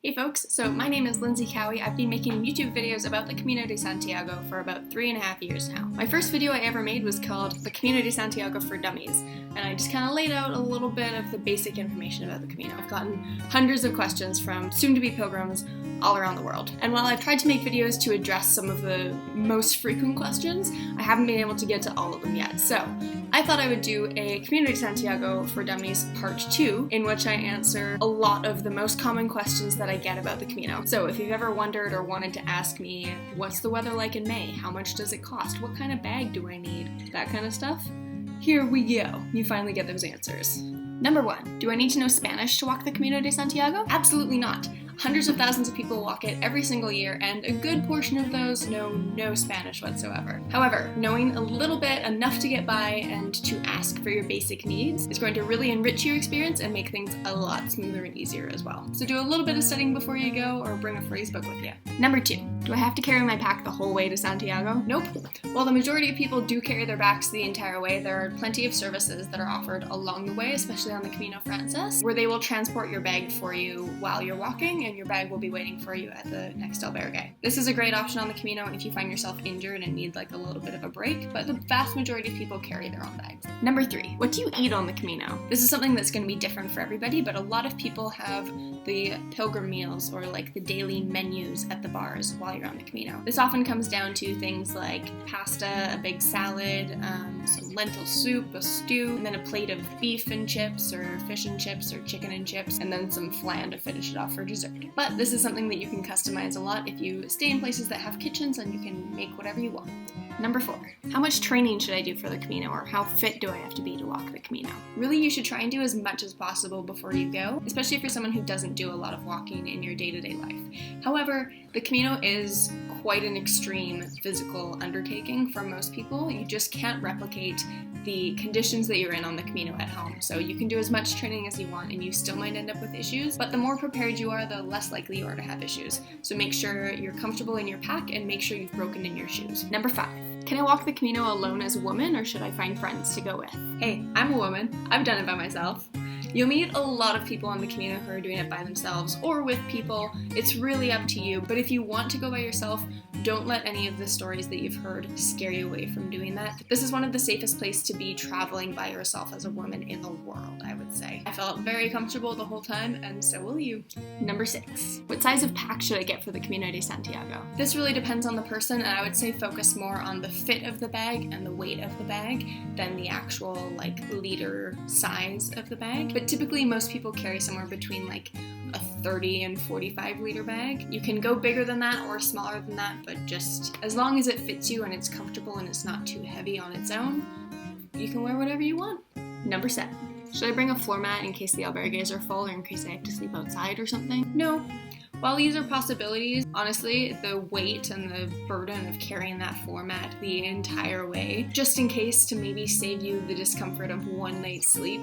Hey folks, so my name is Lindsay Cowie. I've been making YouTube videos about the Camino de Santiago for about 3.5 years now. My first video I ever made was called The Camino de Santiago for Dummies, and I just kind of laid out a little bit of the basic information about the Camino. I've gotten hundreds of questions from soon-to-be pilgrims all around the world. And while I've tried to make videos to address some of the most frequent questions, I haven't been able to get to all of them yet. So I thought I would do a Camino de Santiago for Dummies Part 2, in which I answer a lot of the most common questions that I get about the Camino. So if you've ever wondered or wanted to ask me, what's the weather like in May? How much does it cost? What kind of bag do I need? That kind of stuff. Here we go. You finally get those answers. Number 1, do I need to know Spanish to walk the Camino de Santiago? Absolutely not. Hundreds of thousands of people walk it every single year, and a good portion of those know no Spanish whatsoever. However, knowing a little bit, enough to get by, and to ask for your basic needs is going to really enrich your experience and make things a lot smoother and easier as well. So do a little bit of studying before you go, or bring a phrase book with you. Number 2, do I have to carry my pack the whole way to Santiago? Nope. While the majority of people do carry their bags the entire way, there are plenty of services that are offered along the way, especially on the Camino Frances, where they will transport your bag for you while you're walking, and your bag will be waiting for you at the next albergue. This is a great option on the Camino if you find yourself injured and need like a little bit of a break, but the vast majority of people carry their own bags. Number 3, what do you eat on the Camino? This is something that's going to be different for everybody, but a lot of people have the pilgrim meals or like the daily menus at the bars while you're on the Camino. This often comes down to things like pasta, a big salad, some lentil soup, a stew, and then a plate of beef and chips or fish and chips or chicken and chips, and then some flan to finish it off for dessert. But this is something that you can customize a lot if you stay in places that have kitchens, and you can make whatever you want. Number 4, how much training should I do for the Camino, or how fit do I have to be to walk the Camino? Really, you should try and do as much as possible before you go, especially if you're someone who doesn't do a lot of walking in your day-to-day life. However, the Camino is quite an extreme physical undertaking for most people. You just can't replicate the conditions that you're in on the Camino at home. So you can do as much training as you want and you still might end up with issues, but the more prepared you are, the less likely you are to have issues. So make sure you're comfortable in your pack and make sure you've broken in your shoes. Number 5, can I walk the Camino alone as a woman, or should I find friends to go with? Hey, I'm a woman. I've done it by myself. You'll meet a lot of people on the Camino who are doing it by themselves or with people. It's really up to you, but if you want to go by yourself, don't let any of the stories that you've heard scare you away from doing that. This is one of the safest places to be traveling by yourself as a woman in the world, I would say. I felt very comfortable the whole time, and so will you. Number 6, what size of pack should I get for the Camino de Santiago? This really depends on the person, and I would say focus more on the fit of the bag and the weight of the bag than the actual liter size of the bag. But typically most people carry somewhere between a 30 and 45 liter bag. You can go bigger than that or smaller than that, but just as long as it fits you and it's comfortable and it's not too heavy on its own, you can wear whatever you want. Number 7, should I bring a floor mat in case the albergues are full or in case I have to sleep outside or something? No. While these are possibilities, honestly, the weight and the burden of carrying that floor mat the entire way, just in case to maybe save you the discomfort of one night's sleep,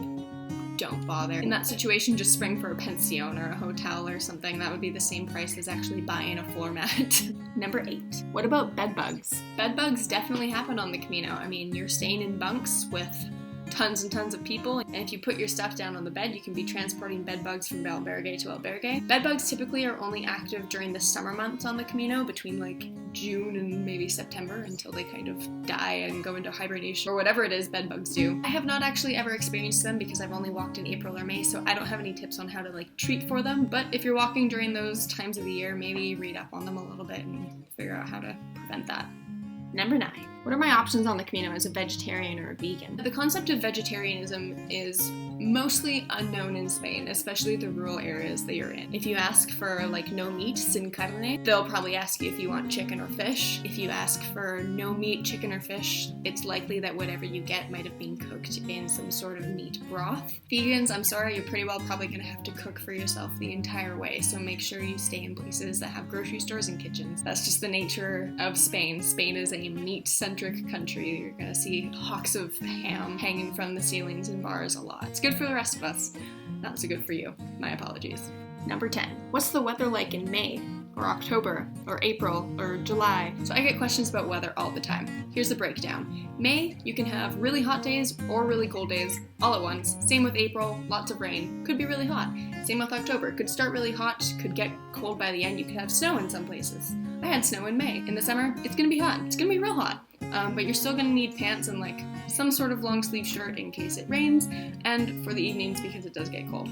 don't bother. In that situation, just spring for a pension or a hotel or something. That would be the same price as actually buying a floor mat. Number 8, what about bedbugs? Bedbugs definitely happen on the Camino. I mean, you're staying in bunks with tons and tons of people, and if you put your stuff down on the bed, you can be transporting bedbugs from albergue to albergue. Bedbugs typically are only active during the summer months on the Camino, between June and maybe September, until they kind of die and go into hibernation or whatever it is bedbugs do. I have not actually ever experienced them because I've only walked in April or May, so I don't have any tips on how to treat for them, but if you're walking during those times of the year, maybe read up on them a little bit and figure out how to prevent that. Number 9, what are my options on the Camino as a vegetarian or a vegan? The concept of vegetarianism is mostly unknown in Spain, especially the rural areas that you're in. If you ask for no meat, sin carne, they'll probably ask you if you want chicken or fish. If you ask for no meat, chicken or fish, it's likely that whatever you get might have been cooked in some sort of meat broth. Vegans, I'm sorry, you're pretty well probably going to have to cook for yourself the entire way, so make sure you stay in places that have grocery stores and kitchens. That's just the nature of Spain. Spain is a meat-centric country. You're going to see hawks of ham hanging from the ceilings in bars a lot. It's good for the rest of us, not so good for you. My apologies. Number 10, what's the weather like in May? or October, or April, or July. So I get questions about weather all the time. Here's the breakdown. May, you can have really hot days or really cold days all at once. Same with April, lots of rain, could be really hot. Same with October, could start really hot, could get cold by the end, you could have snow in some places. I had snow in May. In the summer, it's gonna be hot. It's gonna be real hot. But you're still gonna need pants and like some sort of long sleeve shirt in case it rains, and for the evenings because it does get cold.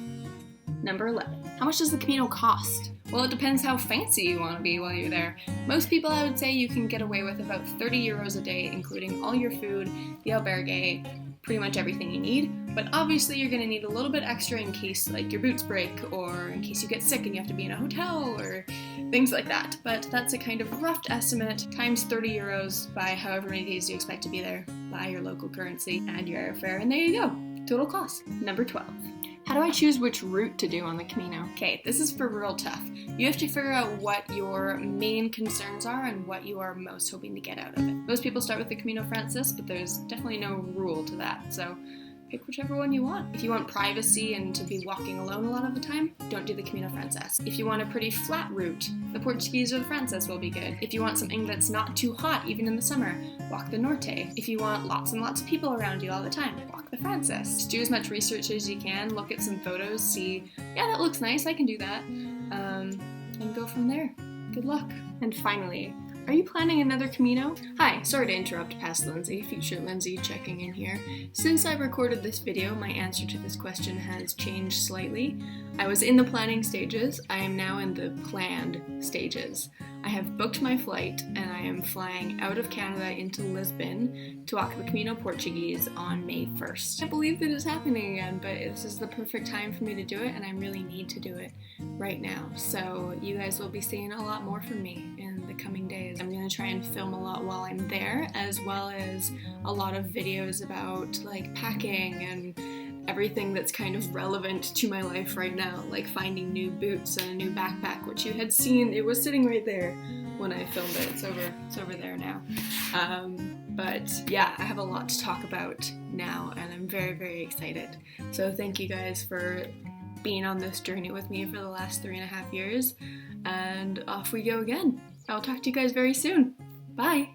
Number 11. How much does the Camino cost? Well, it depends how fancy you want to be while you're there. Most people, I would say, you can get away with about 30 euros a day, including all your food, the albergue, pretty much everything you need. But obviously you're going to need a little bit extra in case like your boots break, or in case you get sick and you have to be in a hotel, or things like that. But that's a kind of rough estimate, times 30 euros by however many days you expect to be there, by your local currency and your airfare, and there you go. Total cost. Number 12. How do I choose which route to do on the Camino? Okay, this is for real tough. You have to figure out what your main concerns are and what you are most hoping to get out of it. Most people start with the Camino Frances, but there's definitely no rule to that, so pick whichever one you want. If you want privacy and to be walking alone a lot of the time, don't do the Camino Frances. If you want a pretty flat route, the Portuguese or the Frances will be good. If you want something that's not too hot even in the summer, walk the Norte. If you want lots and lots of people around you all the time, walk the Frances. Just do as much research as you can, look at some photos, see, yeah, that looks nice, I can do that, and go from there. Good luck. And finally, are you planning another Camino? Hi, sorry to interrupt past Lindsay, feature Lindsay checking in here. Since I recorded this video, my answer to this question has changed slightly. I was in the planning stages, I am now in the planned stages. I have booked my flight and I am flying out of Canada into Lisbon to walk the Camino Portuguese on May 1st. I can't believe that it's happening again, but this is the perfect time for me to do it and I really need to do it right now. So you guys will be seeing a lot more from me in the coming days. I'm going to try and film a lot while I'm there, as well as a lot of videos about like packing and everything that's kind of relevant to my life right now, like finding new boots and a new backpack, which you had seen, it was sitting right there when I filmed it. It's over there now. But yeah, I have a lot to talk about now and I'm very, very excited. So thank you guys for being on this journey with me for the last 3.5 years, and off we go again. I'll talk to you guys very soon. Bye!